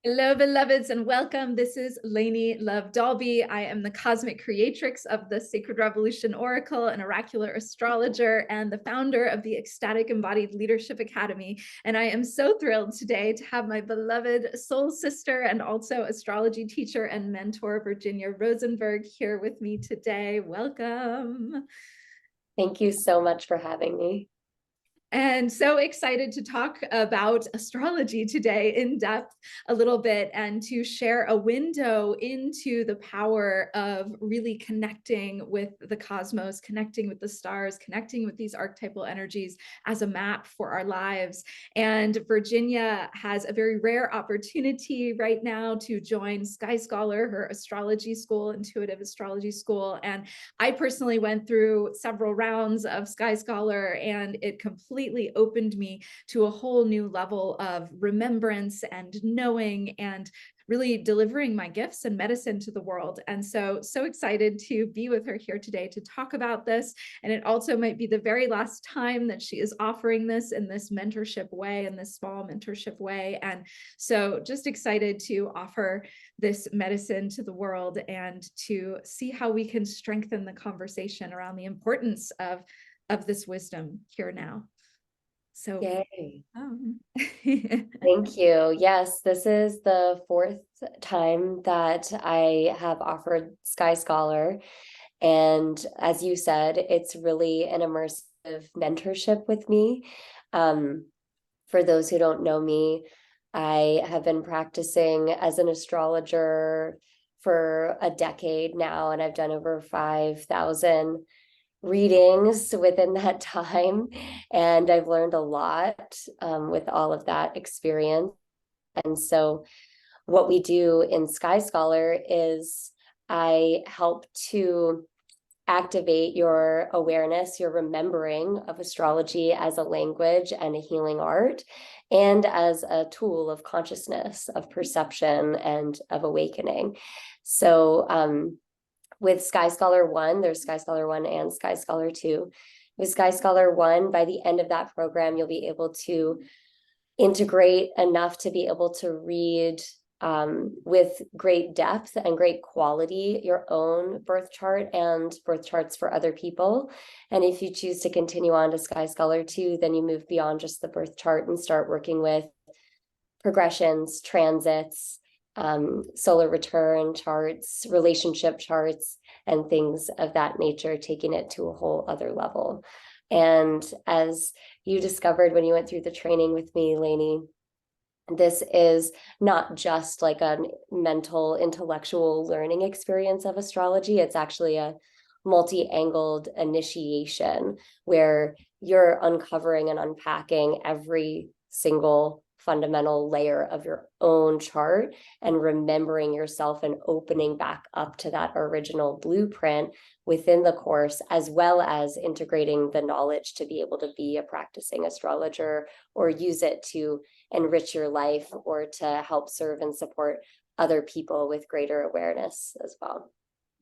Hello, beloveds, and welcome. This is Lainie Love Dalby. I am the cosmic creatrix of the Sacred Revolution Oracle, an oracular astrologer, and the founder of the Ecstatic Embodied Leadership Academy. And I am so thrilled today to have my beloved soul sister and also astrology teacher and mentor, Virginia Rosenberg, here with me today. Welcome. Thank you so much for having me. And so excited to talk about astrology today in depth a little bit and to share a window into the power of really connecting with the cosmos, connecting with the stars, connecting with these archetypal energies as a map for our lives. And Virginia has a very rare opportunity right now to join Sky Scholar, her astrology school, intuitive astrology school. And I personally went through several rounds of Sky Scholar, and it completely opened me to a whole new level of remembrance and knowing and really delivering my gifts and medicine to the world. And so excited to be with her here today to talk about this. And it also might be the very last time that she is offering this in this mentorship way, in this small mentorship way. And so just excited to offer this medicine to the world and to see how we can strengthen the conversation around the importance of this wisdom here now. So Yay. Thank you. Yes, this is the fourth time that I have offered Sky Scholar. And as you said, it's really an immersive mentorship with me. For those who don't know me, I have been practicing as an astrologer for a decade now, and I've done over 5,000 readings within that time, and I've learned a lot with all of that experience. And so what we do in Sky Scholar is I help to activate your awareness, your remembering of astrology as a language and a healing art, and as a tool of consciousness, of perception, and of awakening. So with Sky Scholar 1, there's Sky Scholar 1 and Sky Scholar 2. With Sky Scholar 1, by the end of that program, you'll be able to integrate enough to be able to read with great depth and great quality your own birth chart and birth charts for other people. And if you choose to continue on to Sky Scholar 2, then you move beyond just the birth chart and start working with progressions, transits, solar return charts, relationship charts, and things of that nature, taking it to a whole other level. And as you discovered when you went through the training with me, Lainie, this is not just like a mental, intellectual learning experience of astrology. It's actually a multi-angled initiation where you're uncovering and unpacking every single fundamental layer of your own chart and remembering yourself and opening back up to that original blueprint within the course, as well as integrating the knowledge to be able to be a practicing astrologer or use it to enrich your life or to help serve and support other people with greater awareness as well.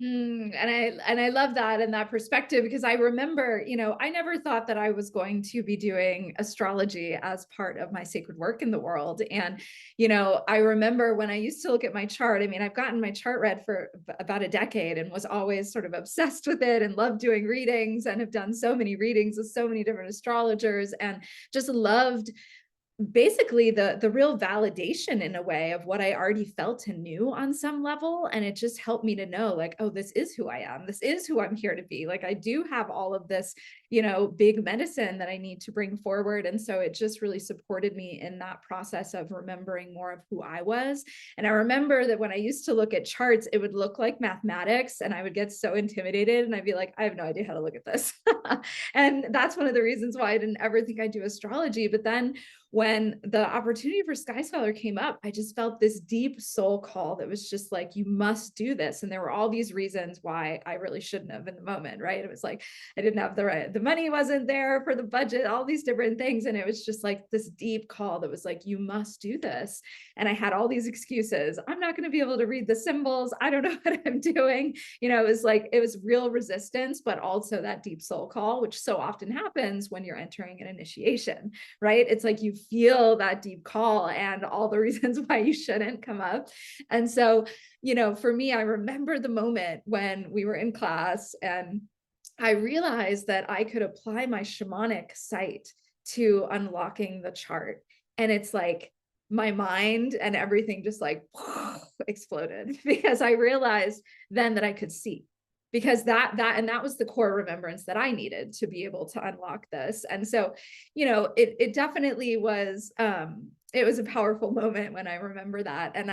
And I love that and that perspective, because I remember, I never thought that I was going to be doing astrology as part of my sacred work in the world. And, I remember when I used to look at my chart, I've gotten my chart read for about a decade and was always sort of obsessed with it and loved doing readings and have done so many readings with so many different astrologers and just loved basically the real validation in a way of what I already felt and knew on some level. And it just helped me to know, like, oh, this is who I am. This is who I'm here to be. Like, I do have all of this, big medicine that I need to bring forward. And so it just really supported me in that process of remembering more of who I was. And I remember that when I used to look at charts, it would look like mathematics and I would get so intimidated and I'd be like, I have no idea how to look at this. And that's one of the reasons why I didn't ever think I'd do astrology. But then when the opportunity for Sky Scholar came up, I just felt this deep soul call that was just like, you must do this. And there were all these reasons why I really shouldn't have in the moment, right? It was like, I didn't have the money wasn't there for the budget, all these different things. And it was just like this deep call that was like, you must do this. And I had all these excuses. I'm not going to be able to read the symbols. I don't know what I'm doing. It was like, it was real resistance, but also that deep soul call, which so often happens when you're entering an initiation, right? It's like you feel that deep call and all the reasons why you shouldn't come up. And so, for me, I remember the moment when we were in class and I realized that I could apply my shamanic sight to unlocking the chart. And it's like my mind and everything just like exploded, because I realized then that I could see, because that was the core remembrance that I needed to be able to unlock this. And so, it definitely was, it was a powerful moment when I remember that. And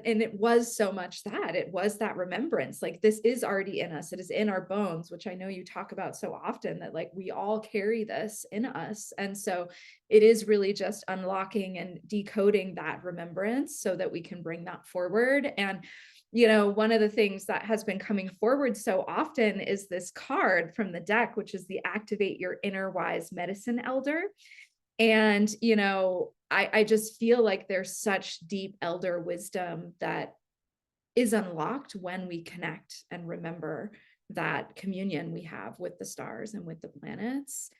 it was so much that it was that remembrance, like this is already in us. It is in our bones, which I know you talk about so often, that like we all carry this in us. And so it is really just unlocking and decoding that remembrance so that we can bring that forward. And one of the things that has been coming forward so often is this card from the deck, which is the Activate Your Inner Wise Medicine Elder. And, I just feel like there's such deep elder wisdom that is unlocked when we connect and remember that communion we have with the stars and with the planets.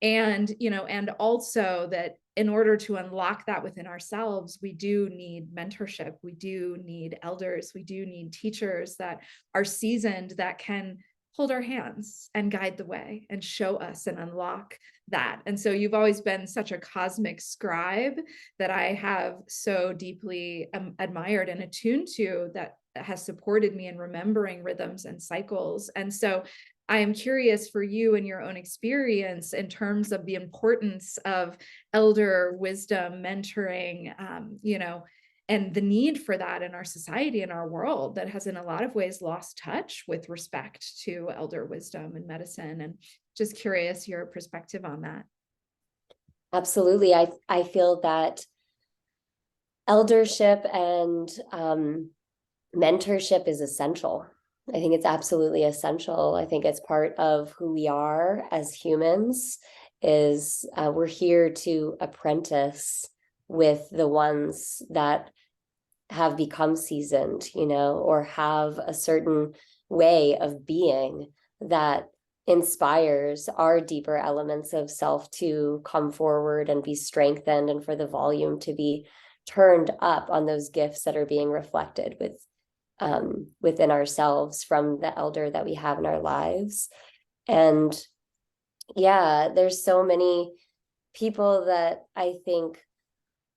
And, and also that in order to unlock that within ourselves, we do need mentorship. We do need elders. We do need teachers that are seasoned, that can hold our hands and guide the way and show us and unlock that. And so you've always been such a cosmic scribe that I have so deeply admired and attuned to, that has supported me in remembering rhythms and cycles. And so I am curious for you and your own experience in terms of the importance of elder wisdom, mentoring, and the need for that in our society and our world that has in a lot of ways lost touch with respect to elder wisdom and medicine. And just curious your perspective on that. Absolutely. I feel that eldership and mentorship is essential. I think it's absolutely essential. I think it's part of who we are as humans, is we're here to apprentice with the ones that have become seasoned, or have a certain way of being that inspires our deeper elements of self to come forward and be strengthened, and for the volume to be turned up on those gifts that are being reflected within ourselves from the elder that we have in our lives. And yeah, there's so many people that I think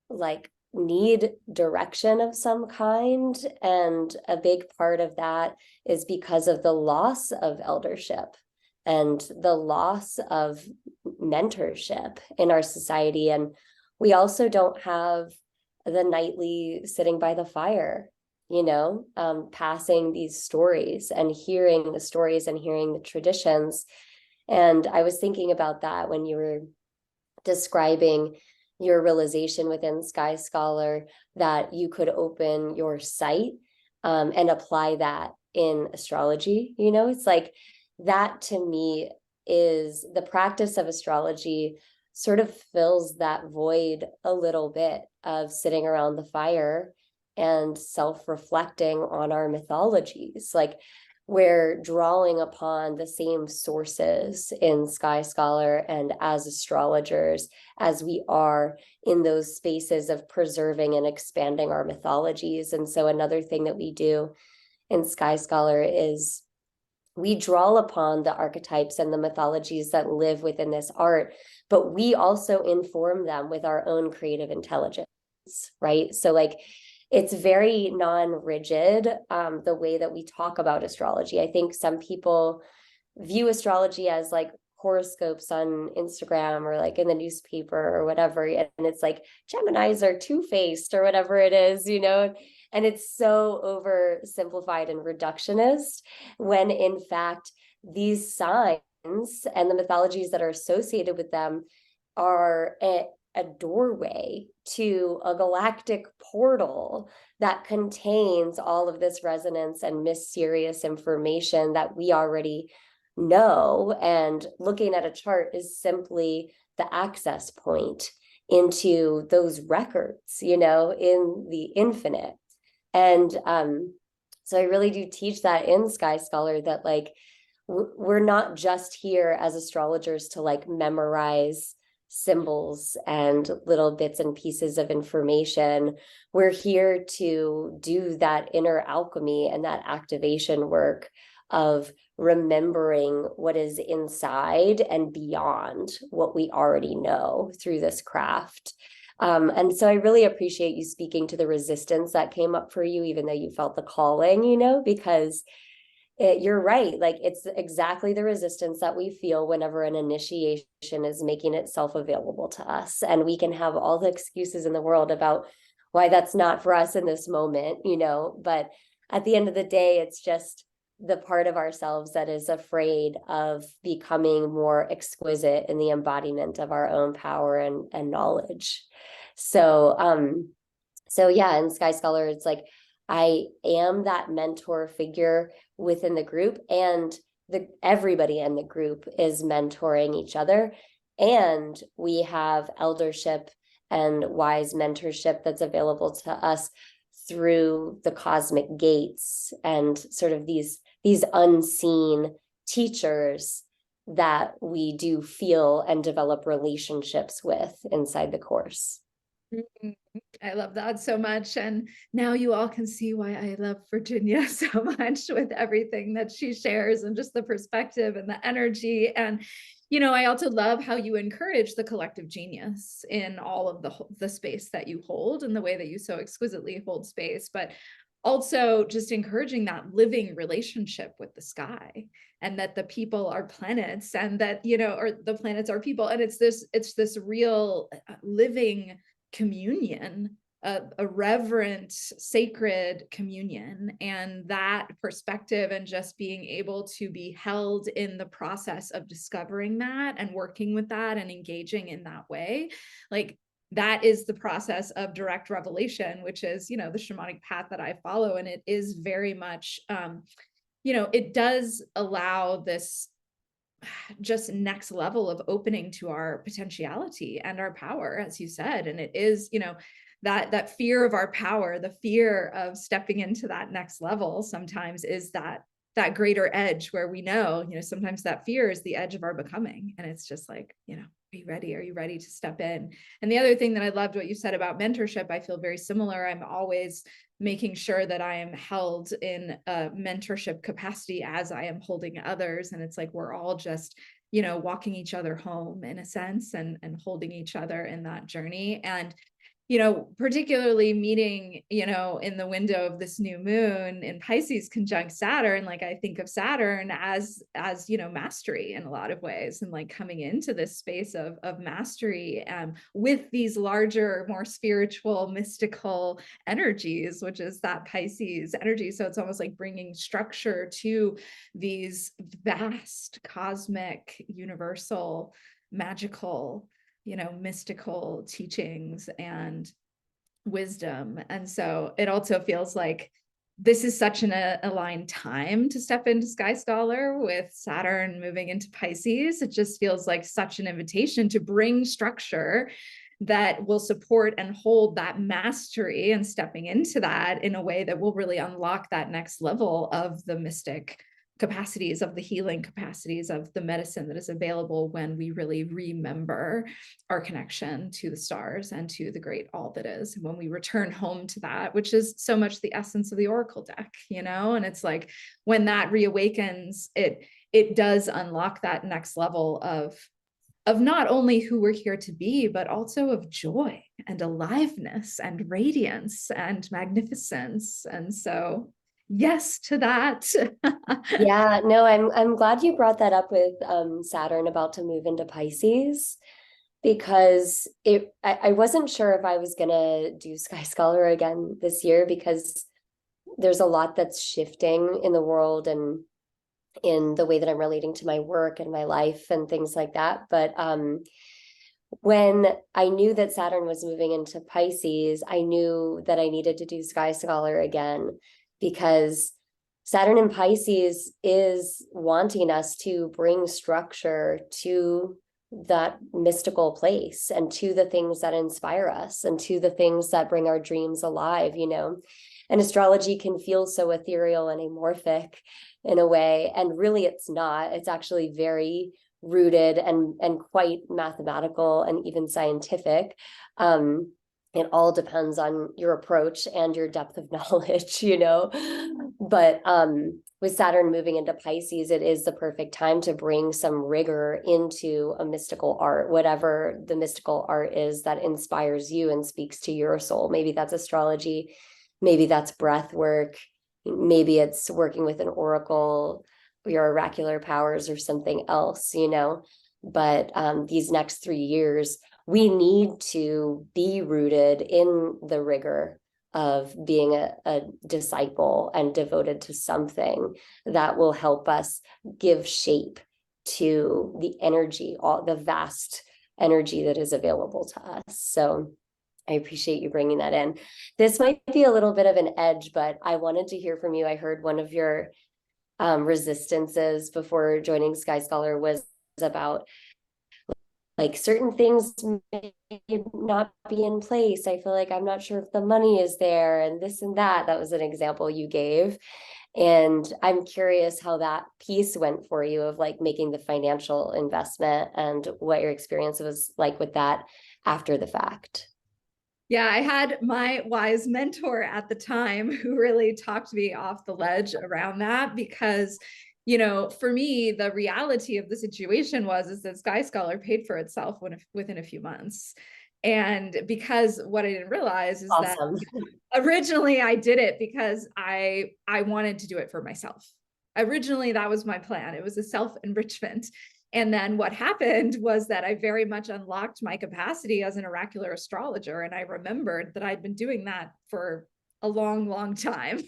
like need direction of some kind. And a big part of that is because of the loss of eldership and the loss of mentorship in our society. And we also don't have the nightly sitting by the fire, passing these stories and hearing the stories and hearing the traditions. And I was thinking about that when you were describing your realization within Sky Scholar that you could open your sight and apply that in astrology. It's like that to me is the practice of astrology sort of fills that void a little bit of sitting around the fire and self-reflecting on our mythologies. Like we're drawing upon the same sources in Sky Scholar and as astrologers as we are in those spaces of preserving and expanding our mythologies. And so another thing that we do in Sky Scholar is we draw upon the archetypes and the mythologies that live within this art, but we also inform them with our own creative intelligence, right? So like, it's very non-rigid, the way that we talk about astrology. I think some people view astrology as like horoscopes on Instagram or like in the newspaper or whatever. And it's like Geminis are two-faced or whatever it is, and it's so oversimplified and reductionist, when in fact, these signs and the mythologies that are associated with them are a doorway to a galactic portal that contains all of this resonance and mysterious information that we already know. And looking at a chart is simply the access point into those records, in the infinite. And so I really do teach that in Sky Scholar, that like we're not just here as astrologers to like memorize symbols and little bits and pieces of information. We're here to do that inner alchemy and that activation work of remembering what is inside and beyond what we already know through this craft. And so I really appreciate you speaking to the resistance that came up for you, even though you felt the calling, because you're right. Like, it's exactly the resistance that we feel whenever an initiation is making itself available to us. And we can have all the excuses in the world about why that's not for us in this moment, but at the end of the day, it's just the part of ourselves that is afraid of becoming more exquisite in the embodiment of our own power and knowledge. So yeah, in Sky Scholar, it's like I am that mentor figure within the group, and everybody in the group is mentoring each other. And we have eldership and wise mentorship that's available to us through the cosmic gates and sort of these unseen teachers that we do feel and develop relationships with inside the course. I love that so much. And now you all can see why I love Virginia so much, with everything that she shares and just the perspective and the energy. And, I also love how you encourage the collective genius in all of the space that you hold and the way that you so exquisitely hold space, but also just encouraging that living relationship with the sky, and that the people are planets, and that, or the planets are people. And it's this real living communion, a reverent, sacred communion. And that perspective, and just being able to be held in the process of discovering that and working with that and engaging in that way, like, that is the process of direct revelation, which is, the shamanic path that I follow. And it is very much, it does allow this just next level of opening to our potentiality and our power, as you said. And it is, that fear of our power, the fear of stepping into that next level sometimes is that greater edge, where we know, sometimes that fear is the edge of our becoming. And it's just like, are you ready? Are you ready to step in? And the other thing that I loved what you said about mentorship, I feel very similar. I'm always making sure that I am held in a mentorship capacity as I am holding others. And it's like, we're all just, walking each other home in a sense, and holding each other in that journey. And particularly meeting, in the window of this new moon in Pisces conjunct Saturn, like, I think of Saturn as, mastery in a lot of ways, and like coming into this space of mastery, with these larger, more spiritual, mystical energies, which is that Pisces energy. So it's almost like bringing structure to these vast, cosmic, universal, magical, mystical teachings and wisdom. And so it also feels like this is such an aligned time to step into Sky Scholar, with Saturn moving into Pisces. It just feels like such an invitation to bring structure that will support and hold that mastery, and stepping into that in a way that will really unlock that next level of the mystic capacities, of the healing capacities, of the medicine that is available when we really remember our connection to the stars and to the great all that is. And when we return home to that, which is so much the essence of the Oracle deck, and it's like, when that reawakens, it does unlock that next level of not only who we're here to be, but also of joy and aliveness and radiance and magnificence. And so, yes to that. Yeah, no, I'm glad you brought that up with Saturn about to move into Pisces, because I wasn't sure if I was gonna do Sky Scholar again this year, because there's a lot that's shifting in the world and in the way that I'm relating to my work and my life and things like that. But when I knew that Saturn was moving into Pisces, I knew that I needed to do Sky Scholar again, because Saturn in Pisces is wanting us to bring structure to that mystical place, and to the things that inspire us, and to the things that bring our dreams alive, And astrology can feel so ethereal and amorphic in a way, and really it's not. It's actually very rooted and quite mathematical and even scientific. It all depends on your approach and your depth of knowledge, you know. But with Saturn moving into Pisces, it is the perfect time to bring some rigor into a mystical art, whatever the mystical art is that inspires you and speaks to your soul. Maybe that's astrology, maybe that's breath work, maybe it's working with an oracle, your oracular powers, or something else, you know. But these next 3 years, we need to be rooted in the rigor of being a disciple and devoted to something that will help us give shape to the energy, all the vast energy that is available to us. So I appreciate you bringing that in. This might be a little bit of an edge, but I wanted to hear from you. I heard one of your resistances before joining Sky Scholar was about like certain things may not be in place. I feel like I'm not sure if the money is there and this and that. That was an example you gave. And I'm curious how that piece went for you of like making the financial investment and what your experience was like with that after the fact. Yeah, I had my wise mentor at the time who really talked me off the ledge around that because, you know, for me, the reality of the situation is that Sky Scholar paid for itself within a few months. And because what I didn't realize is that Awesome. originally I did it because I wanted to do it for myself. Originally, that was my plan. It was a self-enrichment. And then what happened was that I very much unlocked my capacity as an oracular astrologer. And I remembered that I'd been doing that for a long, long time,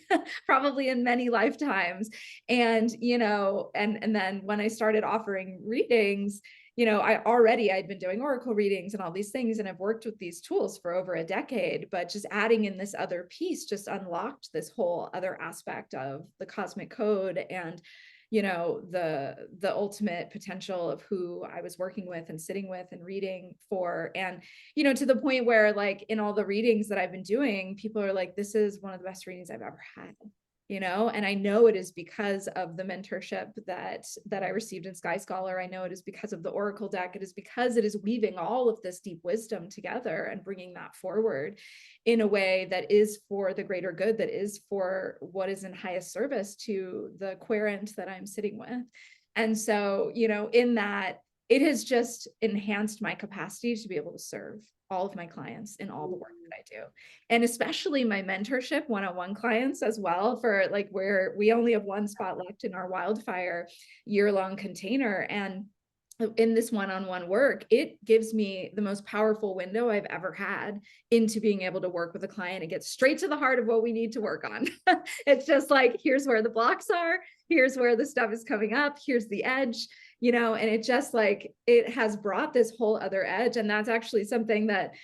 probably in many lifetimes. And, you know, and then when I started offering readings, you know, I'd been doing oracle readings and all these things, and I've worked with these tools for over a decade, but just adding in this other piece just unlocked this whole other aspect of the cosmic code and, you know, the ultimate potential of who I was working with and sitting with and reading for. And, you know, to the point where like in all the readings that I've been doing, people are like, this is one of the best readings I've ever had. You know, and I know it is because of the mentorship that I received in Sky Scholar. I know it is because of the Oracle deck. It is because it is weaving all of this deep wisdom together and bringing that forward in a way that is for the greater good, that is for what is in highest service to the querent that I'm sitting with. And so, you know, in that, it has just enhanced my capacity to be able to serve all of my clients in all the work that I do. And especially my mentorship one-on-one clients as well, for like where we only have one spot left in our wildfire year-long container. And in this one-on-one work, it gives me the most powerful window I've ever had into being able to work with a client and get straight to the heart of what we need to work on. It's just like, here's where the blocks are, here's where the stuff is coming up, here's the edge, you know, and it just like, it has brought this whole other edge. And that's actually something that,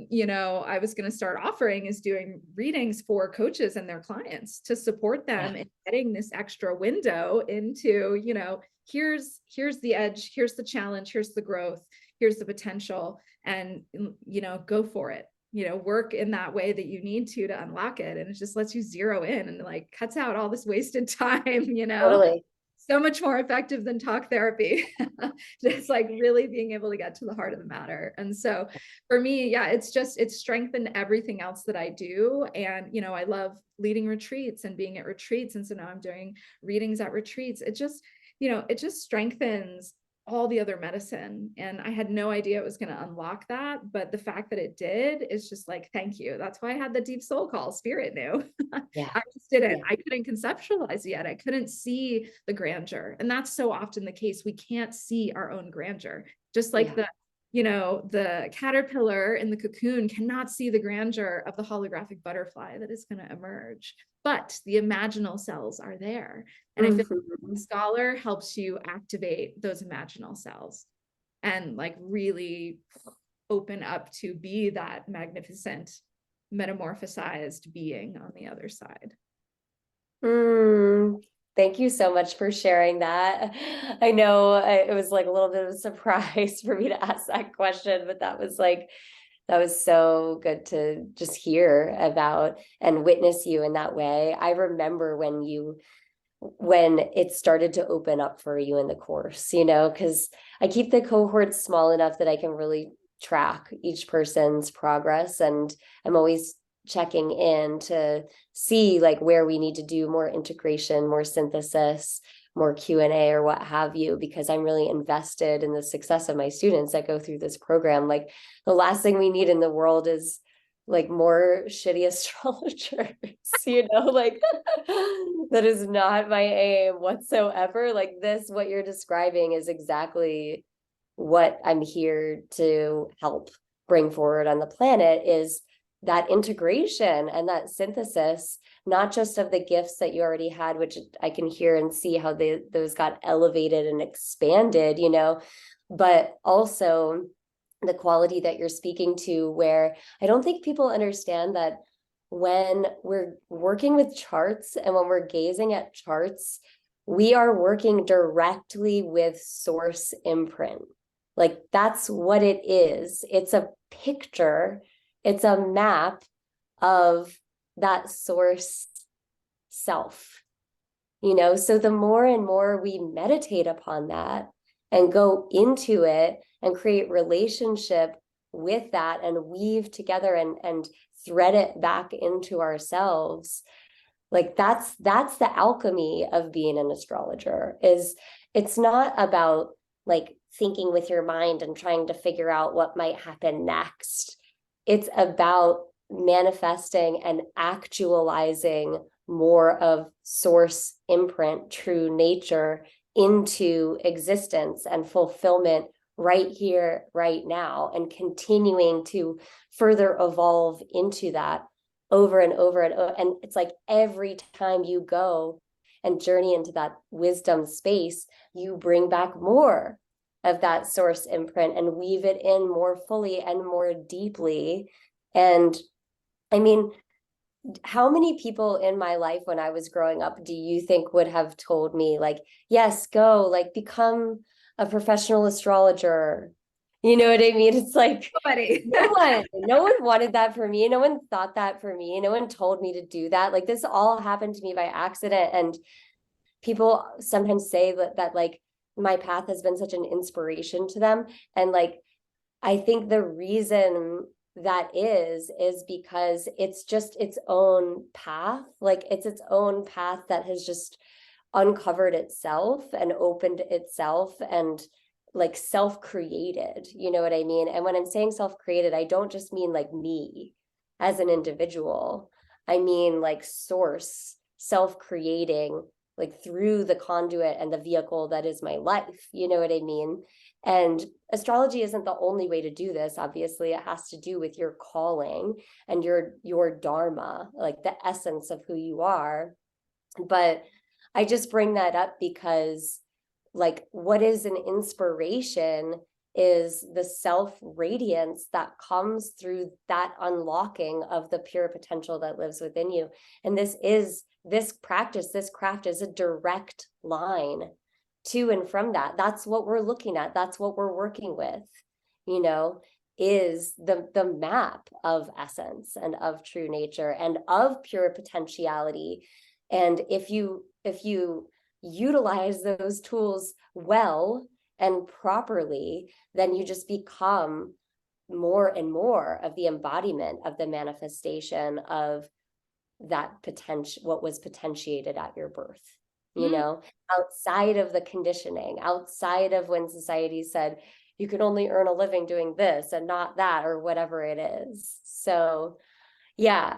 you know, I was going to start offering, is doing readings for coaches and their clients to support them in getting this extra window into, you know, here's the edge, here's the challenge, here's the growth, here's the potential, and, you know, go for it. You know, work in that way that you need to unlock it. And it just lets you zero in and like cuts out all this wasted time, you know. Totally. So much more effective than talk therapy. Just like really being able to get to the heart of the matter. And so for me, yeah, it's strengthened everything else that I do. And, you know, I love leading retreats and being at retreats. And so now I'm doing readings at retreats. It just, you know, it just strengthens all the other medicine. And I had no idea it was going to unlock that. But the fact that it did is just like, thank you. That's why I had the deep soul call. Spirit knew. Yeah. I just didn't. Yeah. I couldn't conceptualize yet. I couldn't see the grandeur. And that's so often the case. We can't see our own grandeur. Just like the, you know, the caterpillar in the cocoon cannot see the grandeur of the holographic butterfly that is going to emerge. But the imaginal cells are there. And I feel like Scholar helps you activate those imaginal cells and like really open up to be that magnificent, metamorphosized being on the other side. Thank you so much for sharing that. I know it was like a little bit of a surprise for me to ask that question, but that was so good to just hear about and witness you in that way. I remember when you when it started to open up for you in the course, because I keep the cohort small enough that I can really track each person's progress. And I'm always checking in to see like where we need to do more integration, more synthesis, more Q&A or what have you, because I'm really invested in the success of my students that go through this program. Like the last thing we need in the world is like more shitty astrologers, like that is not my aim whatsoever. Like this, what you're describing is exactly what I'm here to help bring forward on the planet, is that integration and that synthesis, not just of the gifts that you already had, which I can hear and see how those got elevated and expanded, but also the quality that you're speaking to, where I don't think people understand that when we're working with charts and when we're gazing at charts, we are working directly with source imprint. Like that's what it is. It's a picture, it's a map of that source self, so the more and more we meditate upon that and go into it and create relationship with that and weave together and thread it back into ourselves, like that's the alchemy of being an astrologer. Is it's not about like thinking with your mind and trying to figure out what might happen next. It's about manifesting and actualizing more of source imprint, true nature into existence and fulfillment right here, right now, and continuing to further evolve into that over and over and over. And it's like every time you go and journey into that wisdom space, you bring back more of that source imprint and weave it in more fully and more deeply. And I mean, how many people in my life when I was growing up do you think would have told me like, yes, go, like become a professional astrologer? You know what I mean? It's like no one wanted that for me. No one thought that for me. No one told me to do that. Like this all happened to me by accident. And people sometimes say that like my path has been such an inspiration to them. And like, I think the reason that is because it's just its own path. Like it's its own path that has just uncovered itself and opened itself and like self-created, you know what I mean? And when I'm saying self-created, I don't just mean like me as an individual. I mean like source self-creating like through the conduit and the vehicle that is my life, you know what I mean? And astrology isn't the only way to do this. Obviously, it has to do with your calling and your dharma, like the essence of who you are. But I just bring that up because like what is an inspiration is the self radiance that comes through that unlocking of the pure potential that lives within you. And this craft is a direct line to and from that. That's what we're looking at. That's what we're working with, is the map of essence and of true nature and of pure potentiality. And if you utilize those tools well and properly, then you just become more and more of the embodiment of the manifestation of that potential, what was potentiated at your birth, outside of the conditioning, outside of when society said you can only earn a living doing this and not that, or whatever it is. So yeah,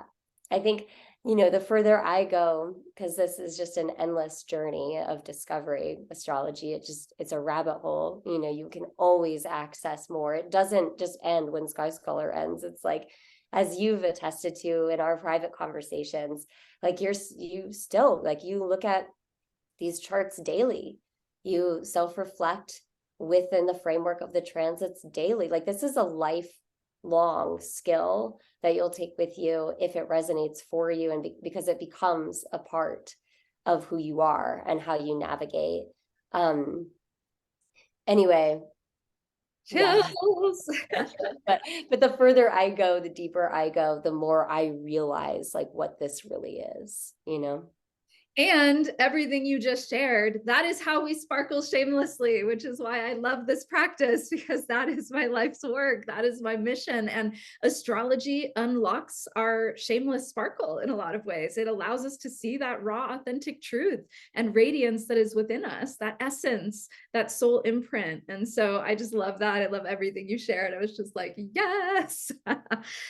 I think, the further I go, because this is just an endless journey of discovery, astrology, it's a rabbit hole. You can always access more. It doesn't just end when Sky Scholar ends. It's like, as you've attested to in our private conversations, like you still, like you look at these charts daily, you self-reflect within the framework of the transits daily. Like this is a lifelong skill that you'll take with you if it resonates for you, and because it becomes a part of who you are and how you navigate. Anyway, Chills. yeah. but the further I go, the deeper I go, the more I realize like what this really is. And everything you just shared, that is how we sparkle shamelessly, which is why I love this practice, because that is my life's work. That is my mission. And astrology unlocks our shameless sparkle in a lot of ways. It allows us to see that raw, authentic truth and radiance that is within us, that essence, that soul imprint. And so I just love that. I love everything you shared. I was just like, yes,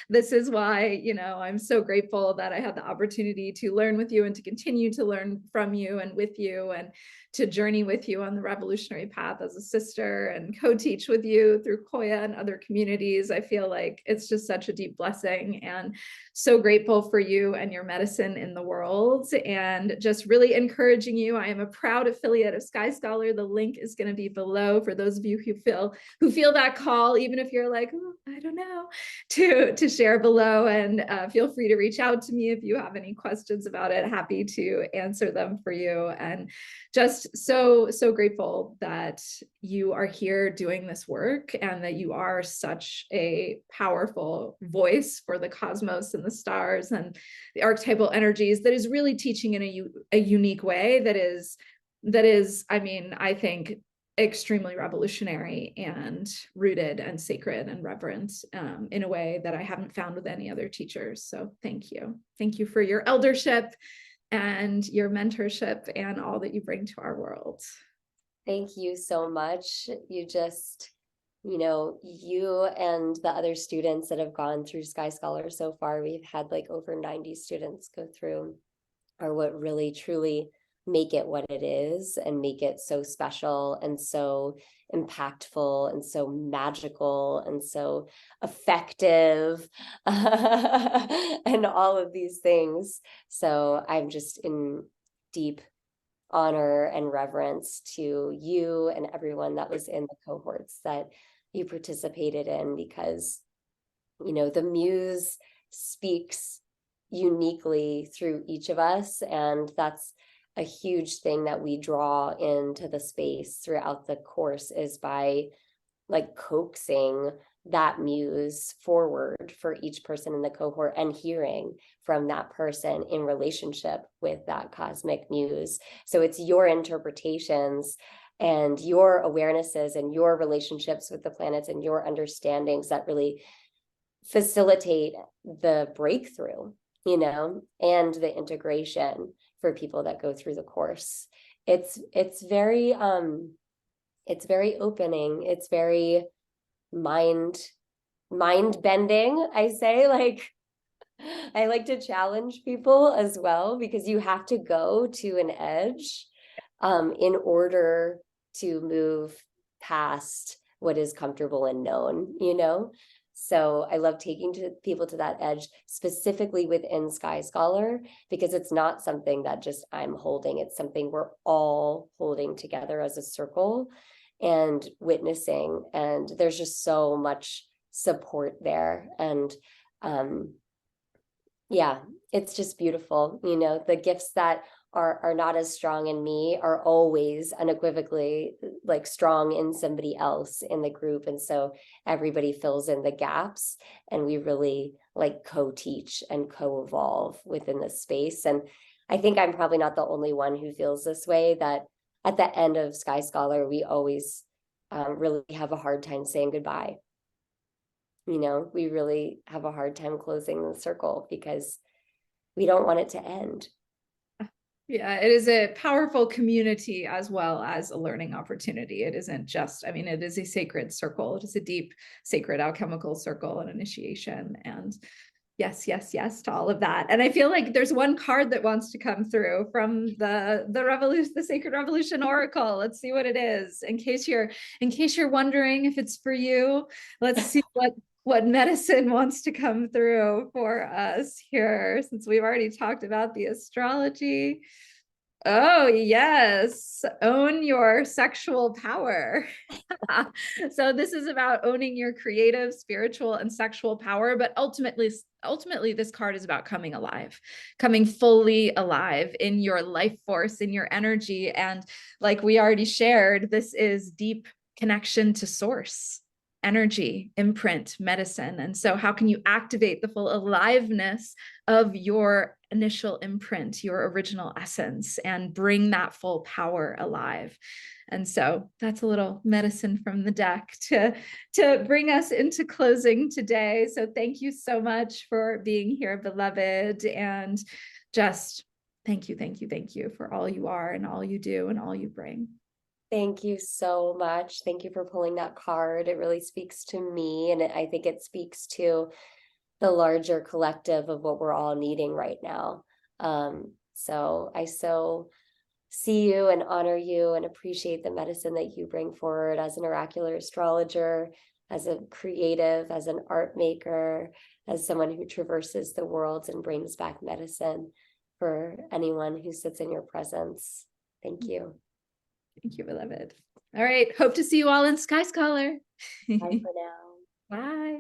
this is why, I'm so grateful that I had the opportunity to learn with you and to continue to learn from you and with you, and to journey with you on the revolutionary path as a sister and co-teach with you through Koya and other communities. I feel like it's just such a deep blessing, and so grateful for you and your medicine in the world, and just really encouraging you. I am a proud affiliate of Sky Scholar. The link is going to be below for those of you who feel that call, even if you're like, oh, I don't know, to share below. And feel free to reach out to me if you have any questions about it. Happy to answer them for you. And just so grateful that you are here doing this work, and that you are such a powerful voice for the cosmos and the stars and the archetypal energies, that is really teaching in a unique way that is, I mean, I think extremely revolutionary and rooted and sacred and reverent, in a way that I haven't found with any other teachers. So thank you. Thank you for your eldership and your mentorship and all that you bring to our world. Thank you so much. You just, you and the other students that have gone through Sky Scholar so far, we've had like over 90 students go through, are what really truly make it what it is, and make it so special and so impactful and so magical and so effective and all of these things. So I'm just in deep honor and reverence to you and everyone that was in the cohorts that you participated in, because the muse speaks uniquely through each of us, and that's a huge thing that we draw into the space throughout the course, is by like coaxing that muse forward for each person in the cohort, and hearing from that person in relationship with that cosmic muse. So it's your interpretations and your awarenesses and your relationships with the planets and your understandings that really facilitate the breakthrough, and the integration for people that go through the course. It's very opening. It's very mind bending. I say, like, I like to challenge people as well, because you have to go to an edge in order to move past what is comfortable and known, So I love taking people to that edge, specifically within Sky Scholar, because it's not something that just I'm holding. It's something we're all holding together as a circle and witnessing. And there's just so much support there. And yeah, it's just beautiful. The gifts that are not as strong in me are always unequivocally like strong in somebody else in the group. And so everybody fills in the gaps, and we really like co-teach and co-evolve within this space. And I think I'm probably not the only one who feels this way, that at the end of Sky Scholar, we always really have a hard time saying goodbye. We really have a hard time closing the circle, because we don't want it to end. Yeah, it is a powerful community as well as a learning opportunity. It isn't just, I mean, it is a sacred circle. It is a deep, sacred alchemical circle and initiation. And yes, yes, yes to all of that. And I feel like there's one card that wants to come through from the revolution, the Sacred Revolution Oracle. Let's see what it is. In case you're wondering if it's for you, let's see what medicine wants to come through for us here, since we've already talked about the astrology. Oh, yes. Own your sexual power. So this is about owning your creative, spiritual, and sexual power, but ultimately this card is about coming alive, coming fully alive in your life force, in your energy. And like we already shared, this is deep connection to source. energy, imprint, medicine. And so how can you activate the full aliveness of your initial imprint, your original essence, and bring that full power alive? And so that's a little medicine from the deck to bring us into closing today. So thank you so much for being here, beloved, and just thank you, thank you, thank you for all you are and all you do and all you bring. Thank you so much. Thank you for pulling that card. It really speaks to me, and I think it speaks to the larger collective of what we're all needing right now. So I so see you and honor you and appreciate the medicine that you bring forward as an oracular astrologer, as a creative, as an art maker, as someone who traverses the worlds and brings back medicine for anyone who sits in your presence. Thank you. Thank you, beloved. All right. Hope to see you all in Sky Scholar. Bye for now. Bye.